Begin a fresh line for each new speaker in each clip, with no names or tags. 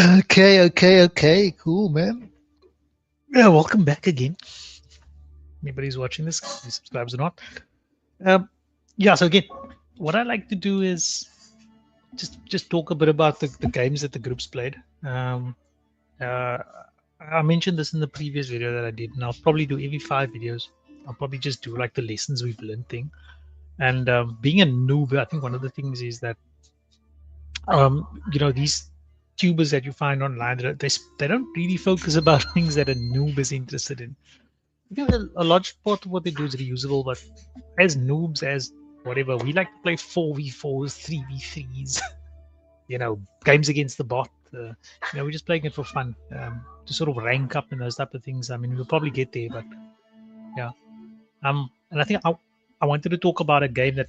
Okay. Cool, man. Yeah, welcome back again. Anybody's watching this, subscribes or not. Yeah, so again, what I like to do is just talk a bit about the games that the groups played. Uh, I mentioned this in the previous video that I did, and I'll probably do every 5 videos. I'll probably just do like the lessons we've learned thing. And being a noob, I think one of the things is that these tubers that you find online, they don't really focus about things that a noob is interested in. A large part of what they do is reusable, but as noobs, as whatever, we like to play 4v4s, 3v3s, games against the bot. We're just playing it for fun, to sort of rank up and those type of things. I mean, we'll probably get there, but yeah. And I think I wanted to talk about a game that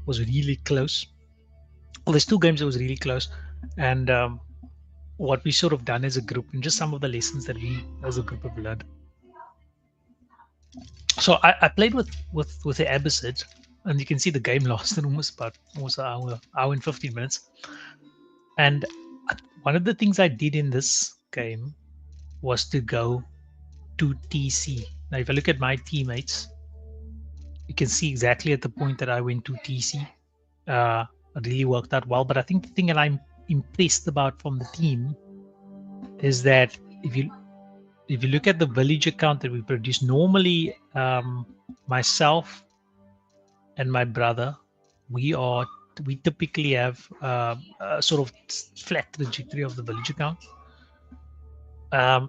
was really close. Well, there's two games that was really close, and what we sort of done as a group, and just some of the lessons that we as a group have learned. So I played with the Abbasid, and you can see the game lasted almost an hour and 15 minutes. And one of the things I did in this game was to go to TC. Now, if I look at my teammates, you can see exactly at the point that I went to TC. It really worked out well. But I think the thing that I'm impressed about from the team is that if you look at the village account that we produce, normally myself and my brother, we typically have a sort of flat trajectory of the village account. And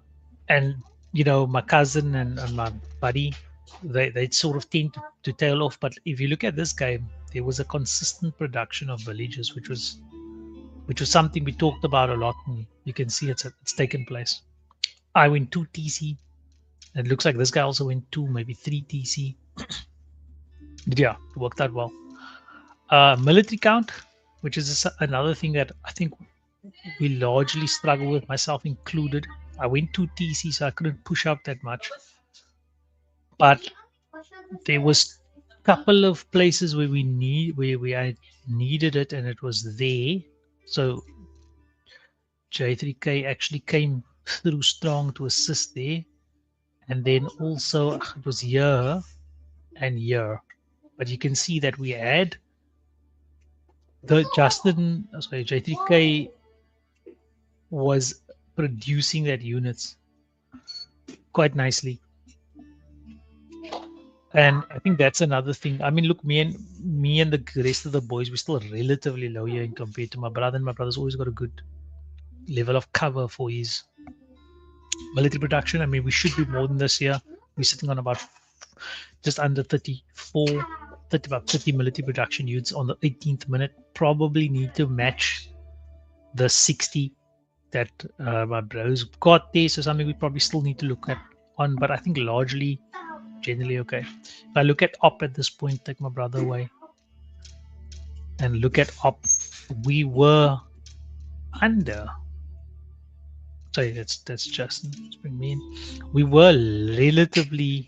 my cousin and my buddy, they sort of tend to tail off. But if you look at this game, there was a consistent production of villages, which was something we talked about a lot, and you can see it's taken place. I went 2 TC. It looks like this guy also went 2, maybe 3 TC. But yeah, it worked out well. Military count, which is another thing that I think we largely struggle with, myself included. I went 2 TC, so I couldn't push up that much. But there was a couple of places where I needed it, and it was there. So J3K actually came through strong to assist there. And then also it was here and here. But you can see that we had J3K was producing that units quite nicely. And I think that's another thing. I mean, look, me and the rest of the boys, we're still relatively low here compared to my brother. And my brother's always got a good level of cover for his military production. I mean, we should be more than this year. We're sitting on about just under 30 military production units on the 18th minute. Probably need to match the 60 that my bros got there. So something we probably still need to look at on, but I think largely generally okay. If I look at op at this point, take my brother away and look at op, we were under. Sorry, that's Justin. Let's bring me in. We were relatively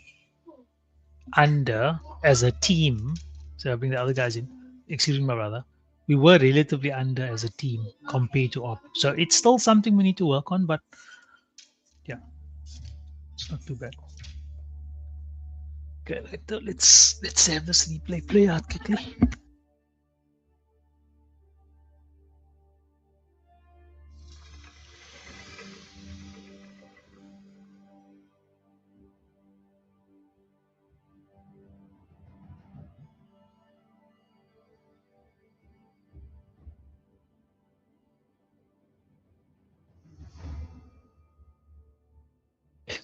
under as a team. So I bring the other guys in, excluding my brother. We were relatively under as a team compared to op. So it's still something we need to work on, but yeah, it's not too bad. Okay, let's have this replay play out quickly.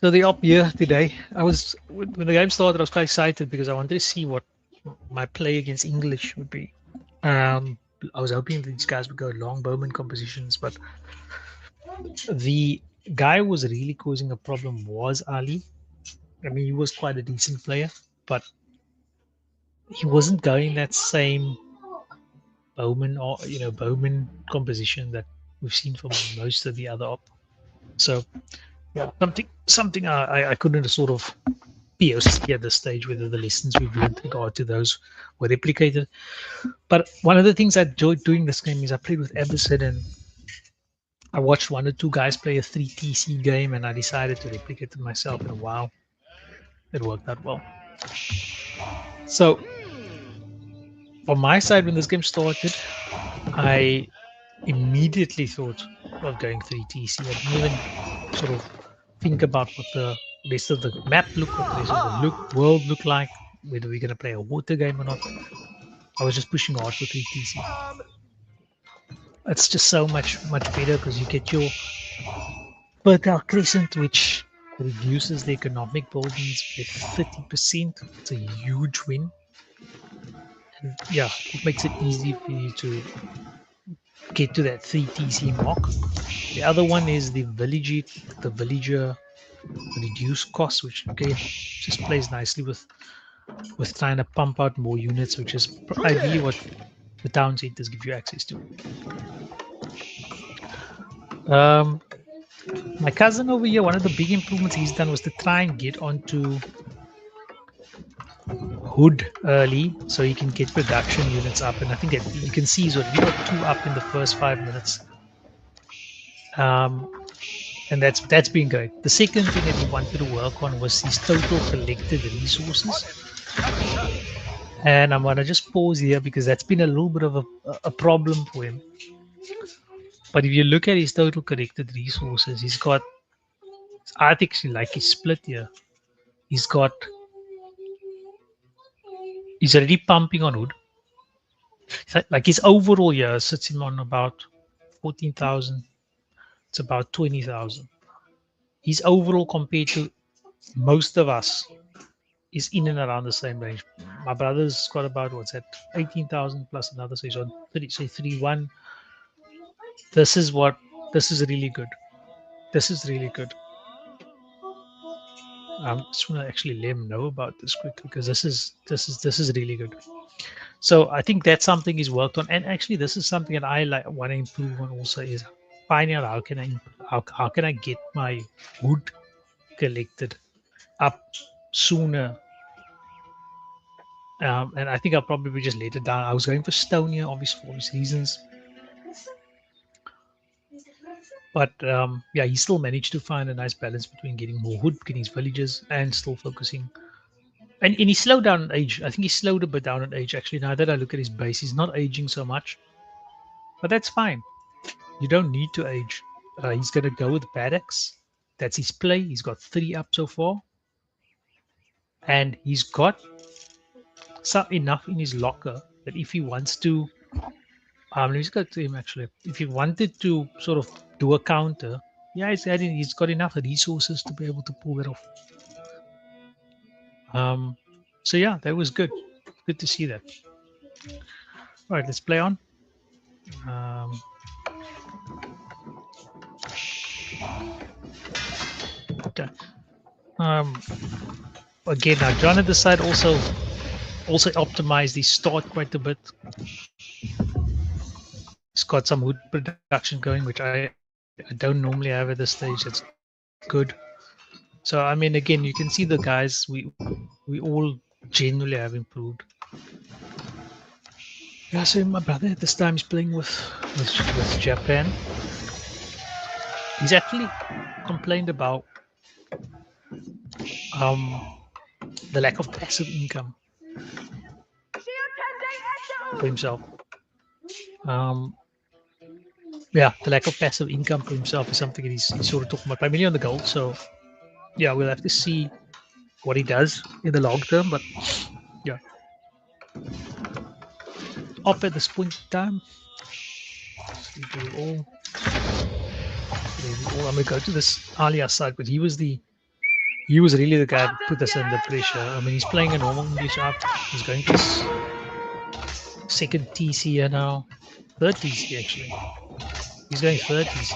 So the op year today, when the game started, I was quite excited because I wanted to see what my play against English would be. I was hoping that these guys would go long bowman compositions, but the guy who was really causing a problem was Ali. I mean, he was quite a decent player, but he wasn't going that same bowman or bowman composition that we've seen from most of the other op. So yeah, something I couldn't sort of POC at this stage, whether the lessons we've learned with regard to those were replicated. But one of the things I enjoyed doing this game is I played with Abbasid, and I watched one or two guys play a 3TC game, and I decided to replicate it myself, and wow, it worked out well. So on my side, when this game started, I immediately thought of going 3TC. I didn't even sort of think about what the rest of the map looked, what the rest of the world looked like, whether we're going to play a water game or not. I was just pushing hard for 3TC. It's just so much better because you get your fertile crescent, which reduces the economic buildings by 30%. It's a huge win. And yeah, it makes it easy for you to get to that 3TC mark. The other one is the villager reduce costs, which again just plays nicely with trying to pump out more units, which is ideally what the town centers give you access to. My cousin over here, one of the big improvements he's done was to try and get onto Hood early so he can get production units up, and I think that you can see he's already got 2 up in the first 5 minutes. And that's been great. The second thing that he wanted to work on was his total collected resources. And I'm going to just pause here because that's been a little bit of a problem for him. But if you look at his total collected resources, he's got, I actually like his split here. He's already pumping on wood. Like his overall year sits him on about 14,000. It's about 20,000. His overall compared to most of us is in and around the same range. My brother's got about, what's that, 18,000 plus another, so he's on 30, say 31. This is really good. This is really good. I just want to actually let him know about this quickly because this is really good. So I think that's something he's worked on, and actually this is something that I want to improve on also, is finding out how can I get my wood collected up sooner. And I think I'll probably just let it down. I was going for stone here, obviously for obvious reasons. But yeah, he still managed to find a nice balance between getting more wood, getting his villages, and still focusing. And he slowed down in age. I think he slowed a bit down in age, actually. Now that I look at his base, he's not aging so much. But that's fine. You don't need to age. He's going to go with panicks. That's his play. He's got 3 up so far. And he's got enough in his locker that if he wants to, let me just go to him actually. If he wanted to sort of do a counter, yeah, he's got enough resources to be able to pull that off. So yeah, that was good. Good to see that. All right, let's play on. Okay. Again, now John at the side also optimized the start quite a bit. He's got some wood production going, which I don't normally have at this stage. It's good. So I mean, again, you can see the guys. We all generally have improved. Yeah. So my brother at this time is playing with Japan. He's actually complained about the lack of passive income for himself. Yeah, the lack of passive income for himself is something that he's sort of talking about, primarily on the gold. So yeah, we'll have to see what he does in the long term. But yeah, up at this point in time, I'm gonna go to this Alia side, but he was really the guy that put us under pressure. I mean, he's playing a normal English up. He's going to his second TC here now, third TC actually. He's going third TC,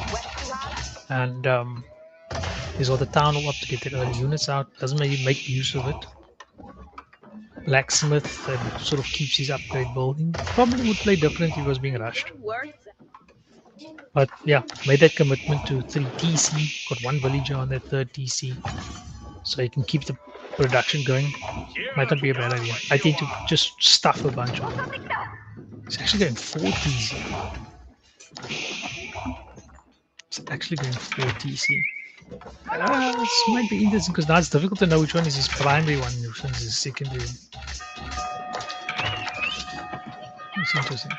and he's got the town up to get the early units out. Doesn't maybe make use of it. Blacksmith sort of keeps his upgrade building. Probably would play different if he was being rushed. But yeah, made that commitment to 3 TC. Got 1 villager on that 3rd TC, so he can keep the production going. Might not be a bad idea. I tend to just stuff a bunch of them. It's actually going 4 TC. It's actually going 4 TC. This might be interesting because now it's difficult to know which one is his primary one and which one is his secondary one. It's interesting.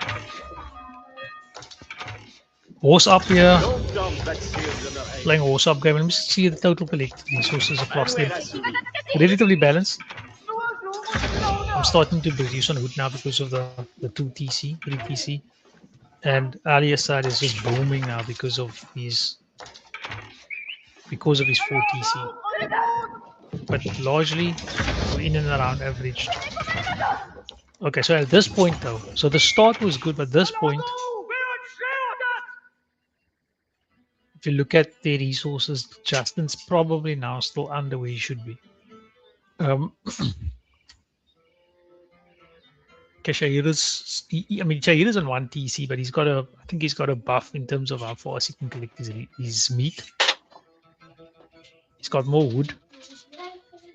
Horse up here. Playing horse up game. Let me see the total collected resources across there. Relatively balanced. I'm starting to produce on Hood now because of the 2 TC, 3 TC. And Alia's side is just booming now because of his 4 TC. But largely we're in and around averaged. Okay, so at this point though, so the start was good, but at this point, if you look at the resources, Justin's probably now still under where he should be. Shahira's, Shahira's on 1 TC, but he's got I think he's got a buff in terms of how fast he can collect his meat. He's got more wood.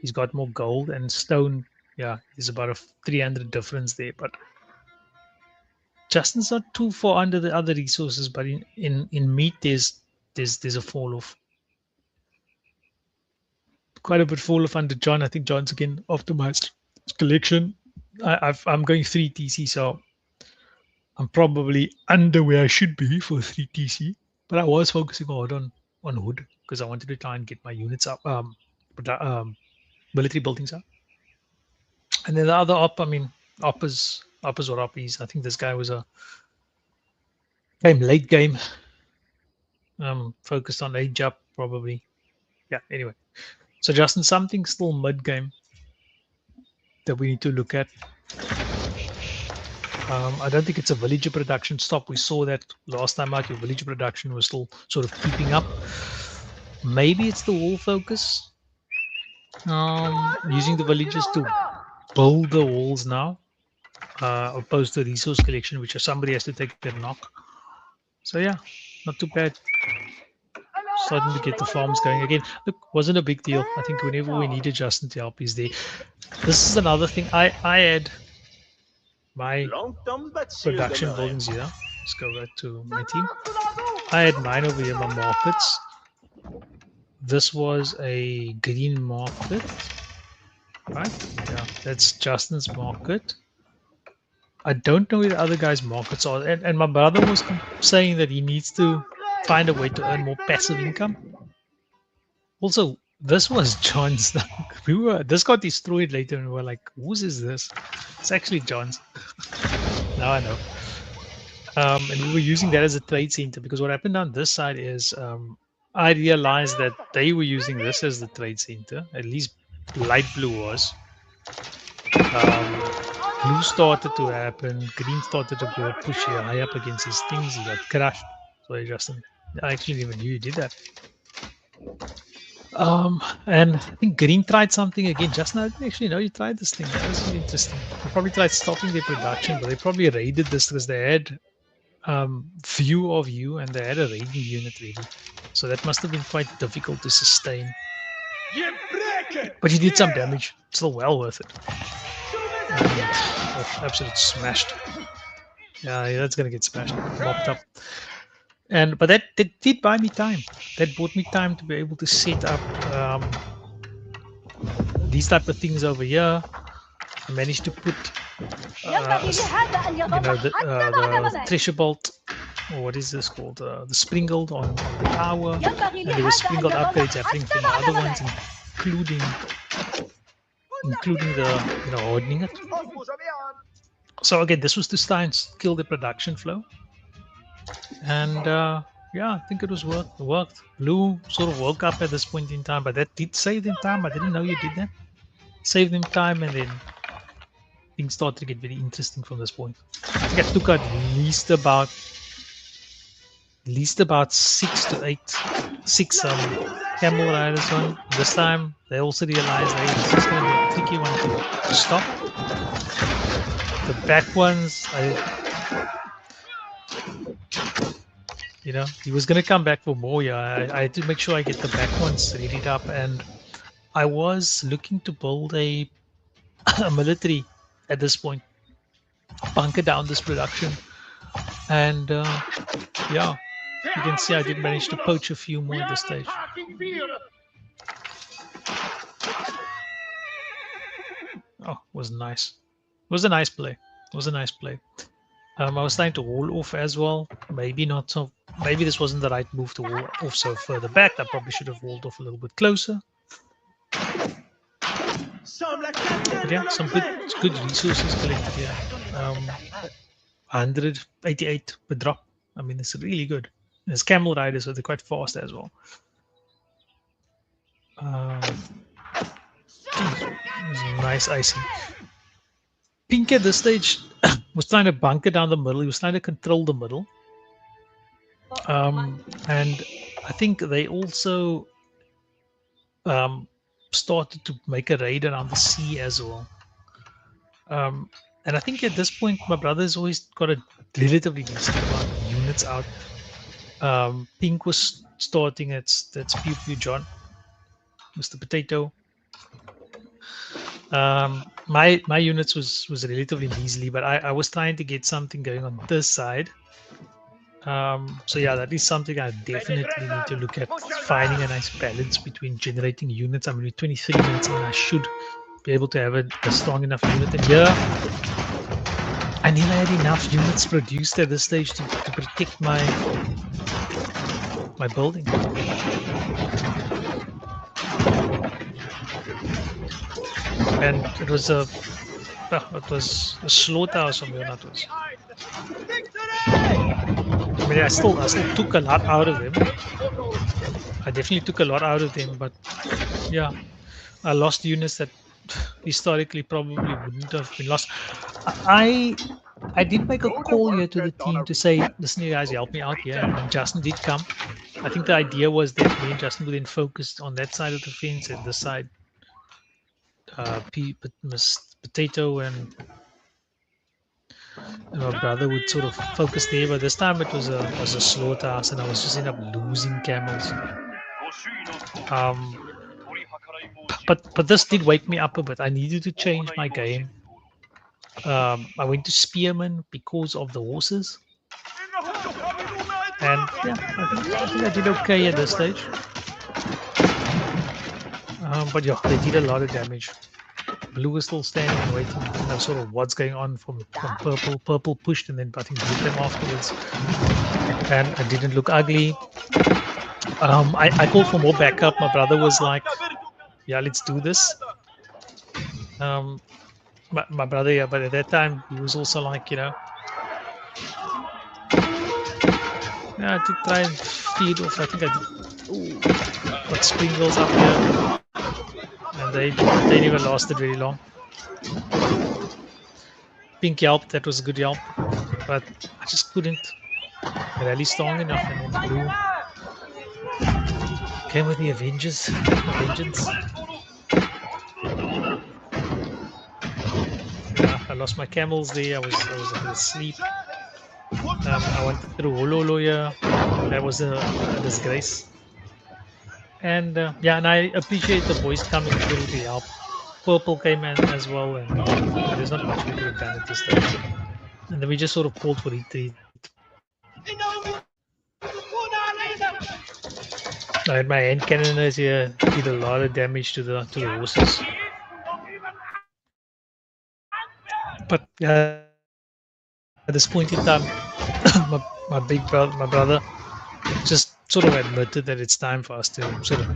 He's got more gold and stone. Yeah, there's about a 300 difference there, but Justin's not too far under the other resources, but in meat there's a fall off. Quite a bit fall off under John. I think John's again optimized collection. I'm going 3 TC, so I'm probably under where I should be for 3 TC. But I was focusing hard on wood because I wanted to try and get my units up, military buildings up. And then the other op, op is what op is. I think this guy was late game. Focused on age up probably. Yeah. Anyway, so Justin, something still mid game that we need to look at. I don't think it's a villager production stop. We saw that last time out. Your villager production was still sort of keeping up. Maybe it's the wall focus. Using the villagers to build the walls now, opposed to resource collection, which somebody has to take their knock. So yeah, not too bad. Starting to get the farms going again. Look, wasn't a big deal. I think whenever we needed Justin to help, he's there. This is another thing. I had my production buildings here. Let's go back to my team. I had mine over here, my markets. This was a green market, right? Yeah, that's Justin's market. I don't know where the other guys' markets are. And my brother was saying that he needs to find a way to earn more passive income. Also, this was John's. This got destroyed later, and we were like, "Whose is this?" It's actually John's. Now I know. And we were using that as a trade center because what happened on this side is I realized that they were using this as the trade center. At least light blue was. Blue started to happen. Green started to go push here high up against his things. He got crushed. Sorry, Justin. I actually didn't even knew you did that. And I think Green tried something again. Justin, I didn't actually know you tried this thing. That was really interesting. They probably tried stopping their production, but they probably raided this because they had view of you and they had a raiding unit ready. So that must have been quite difficult to sustain. But you did some damage. Still well worth it. Absolutely smashed. Yeah, that's gonna get smashed, mopped up. But that did buy me time. That bought me time to be able to set up these type of things over here. I managed to put the treasure bolt, or what is this called? The springled on the tower. And there were springled upgrades happening from the other ones, including the hardening it. So again, this was to try and kill the production flow. And yeah, I think it worked. Blue sort of woke up at this point in time, but that did save them time. I didn't know you did that. Saved them time, and then things started to get very interesting from this point. I think I took at least about 6 to 8 camel riders on. This time they also realized, hey, this is going to be a tricky one to stop. The back ones, he was going to come back for more. Yeah, I had to make sure I get the back ones readied up, and I was looking to build a, a military at this point, bunker down this production, and yeah, you can see I did manage to poach a few more at this stage. Oh, was nice. It was a nice play. It was a nice play. I was trying to wall off as well. Maybe not so. Maybe this wasn't the right move to wall off so further back. I probably should have walled off a little bit closer. But yeah, some good resources collected here. 188 per drop. I mean, it's really good. There's camel riders, so they're quite fast as well. Nice icing. Pink at this stage was trying to bunker down the middle. He was trying to control the middle. And I think they also started to make a raid around the sea as well. And I think at this point, my brother's always got a relatively decent amount of units out. Pink was starting that's Pew Pew John, Mr. Potato. My units was relatively measly, but I was trying to get something going on this side. So yeah, that is something I definitely need to look at, finding a nice balance between generating units. I'm with 23 minutes and I should be able to have a strong enough unit. And here, I never had enough units produced at this stage to protect my building. And it was a slaughterhouse from here. That was. I mean, I still took a lot out of them. I definitely took a lot out of them, but yeah, I lost units that historically probably wouldn't have been lost. I did make a call here to the team to say, listen, you guys, help me out here. And Justin did come. I think the idea was that me and Justin would then focus on that side of the fence and this side. Potato and my brother would sort of focus there, but this time it was a slaughterhouse, and I was just end up losing camels. But this did wake me up a bit. I needed to change my game. I went to Spearman because of the horses, and yeah, I think I did okay at this stage. But yeah, they did a lot of damage. Blue was still standing and waiting to know sort of what's going on from purple. Purple pushed and then I think beat them afterwards. And it didn't look ugly. I called for more backup. My brother was like, yeah, let's do this. My brother, yeah, but at that time he was also like, yeah, to try and feed off. I think I did. Got Springles up here. And they never lasted very long. Pink helped, that was a good help, but I just couldn't rally strong enough. And then Blue came with the vengeance. Yeah, I lost my camels there. I was asleep. I went through Hololo here. That was a disgrace. And yeah, and I appreciate the boys coming through to help. Purple came in as well, and there's not much we could have done at this stage. And then we just sort of called for retreat. I had my hand cannoners here, did a lot of damage to the horses. But at this point in time, my brother, just sort of admitted that it's time for us to sort of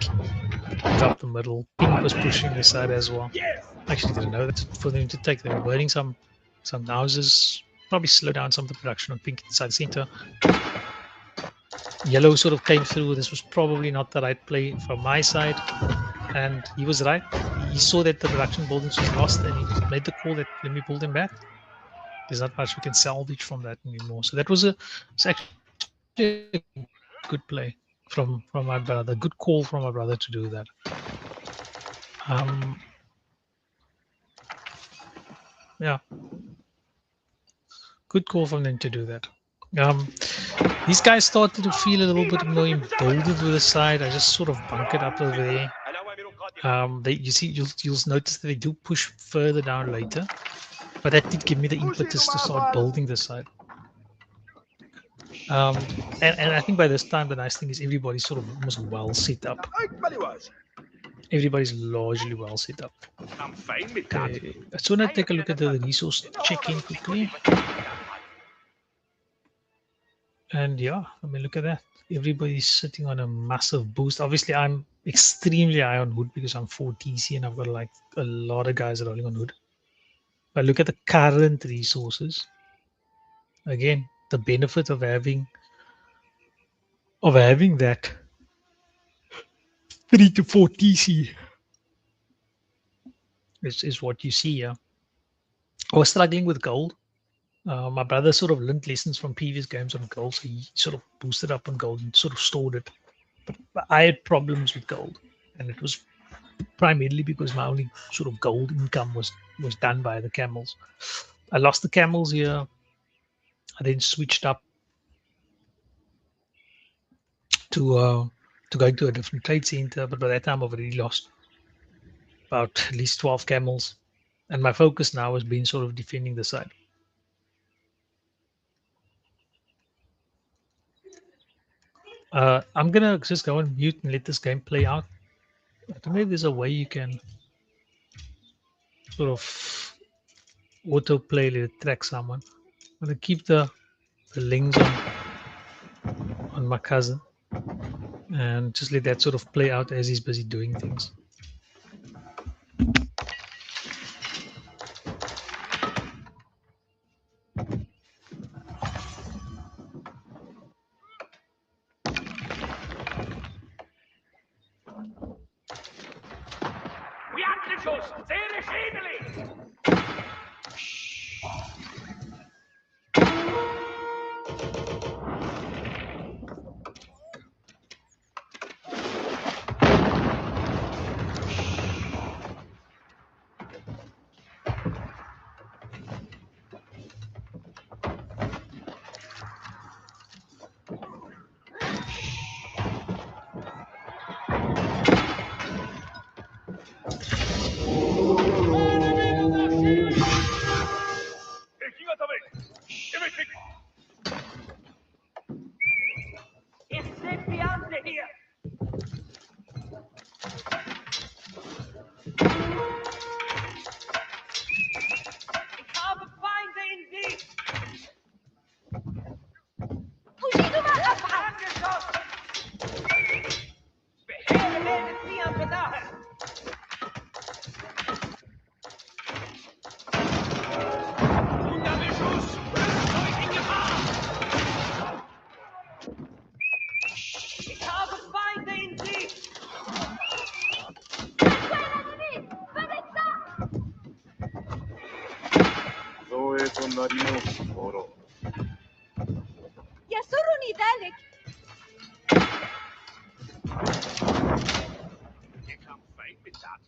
drop the middle. Pink was pushing the side as well. I actually didn't know that for them to take. They were burning some houses, probably slow down some of the production on Pink inside center. Yellow sort of came through. This was probably not the right play from my side, and he was right. He saw that the production buildings was lost, and he made the call that let me pull them back. There's not much we can salvage from that anymore. So that was actually a good play from my brother. Good call from my brother to do that. Yeah, good call from them to do that. These guys started to feel a little bit more emboldened with the side. I just sort of bunkered up over there. You'll notice that they do push further down later, but that did give me the impetus to start building this side. And I think by this time the nice thing is everybody's sort of almost well set up. Everybody's largely well set up.
I'm fine with that.
Okay, so now take a look at the resource check-in quickly. And yeah, I mean, look at that. Everybody's sitting on a massive boost. Obviously, I'm extremely high on wood because I'm 4 TC and I've got like a lot of guys rolling on wood. But look at the current resources. Again, the benefit of having that 3 to 4 TC is what you see here. I was struggling with gold. My brother sort of learned lessons from previous games on gold, so he sort of boosted up on gold and sort of stored it. But I had problems with gold, and it was primarily because my only sort of gold income was done by the camels. I lost the camels here. I then switched up to going to a different trade center, but by that time I've already lost about at least 12 camels, and my focus now has been sort of defending the side. I'm gonna just go on mute and let this game play out. I don't know if there's a way you can sort of autoplay, let it track someone. I'm gonna keep the links on my cousin and just let that sort of play out as he's busy doing things.
يسرني ذلك.
I'm fine with that.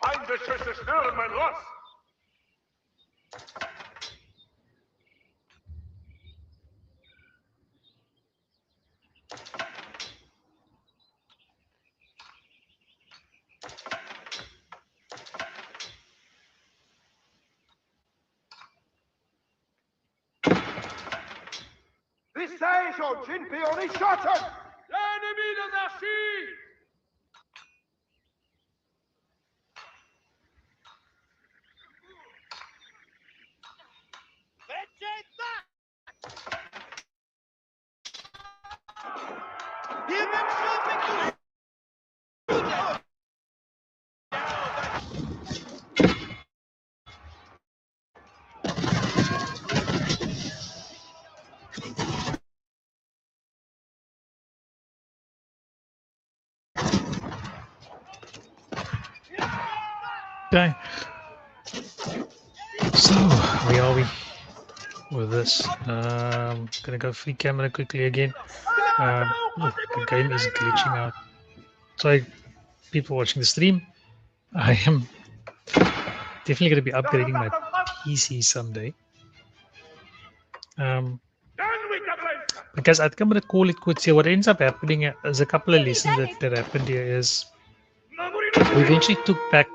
Feindliche stürmen los!
This day shall Jinpi on his shotgun!
L'ennemi d'anarchie!
Okay. So where are we with this? Gonna go free camera quickly again. Oh, the game is glitching out. Sorry, people watching the stream. I am definitely going to be upgrading my PC someday. Because I think I'm going to call it quits here. What ends up happening is a couple of lessons that happened here is we eventually took back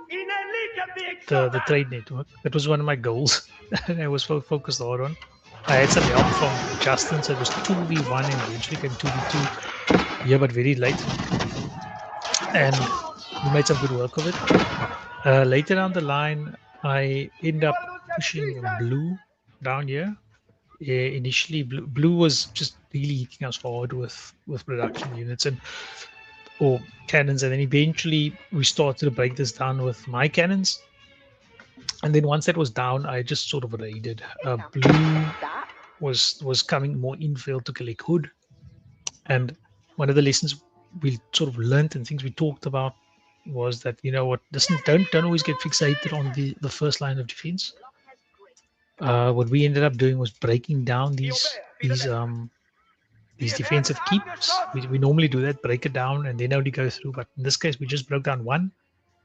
the trade network. That was one of my goals and I was focused hard on. I had some help from Justin, so it was 2v1 and eventually came 2v2. Yeah, but very late. And we made some good work of it. Later down the line, I end up pushing blue down here. Initially, blue was just really hitting us hard with production units and or cannons, and then eventually we started to break this down with my cannons. And then once that was down, I just sort of raided. Blue was coming more infield to collect hood, and one of the lessons we sort of learned and things we talked about was that, you know what, listen, don't always get fixated on the first line of defense. What we ended up doing was breaking down these defensive keeps. We normally do that, break it down and then only go through, but in this case we just broke down one.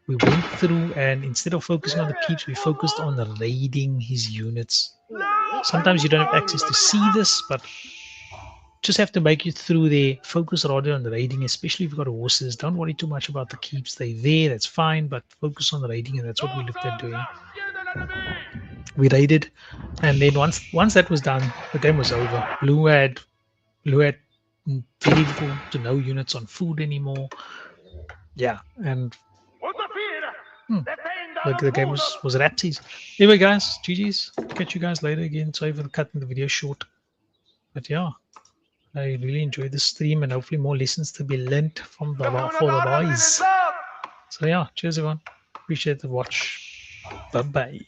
We went through and instead of focusing on the keeps, we focused on raiding his units. Sometimes you don't have access to see this, but just have to make it through there. Focus rather on the raiding, especially if you've got horses. Don't worry too much about the keeps. They're there, that's fine, but focus on the raiding, and that's what we looked at doing. We raided, and then once that was done, the game was over. Blue had very little to no units on food anymore. Yeah, and the game was rapsies. Anyway, guys, GG's. Catch you guys later again. Sorry for cutting the video short, but yeah, I really enjoyed the stream, and hopefully more lessons to be learned from for the boys. So yeah, cheers everyone. Appreciate the watch. Bye bye.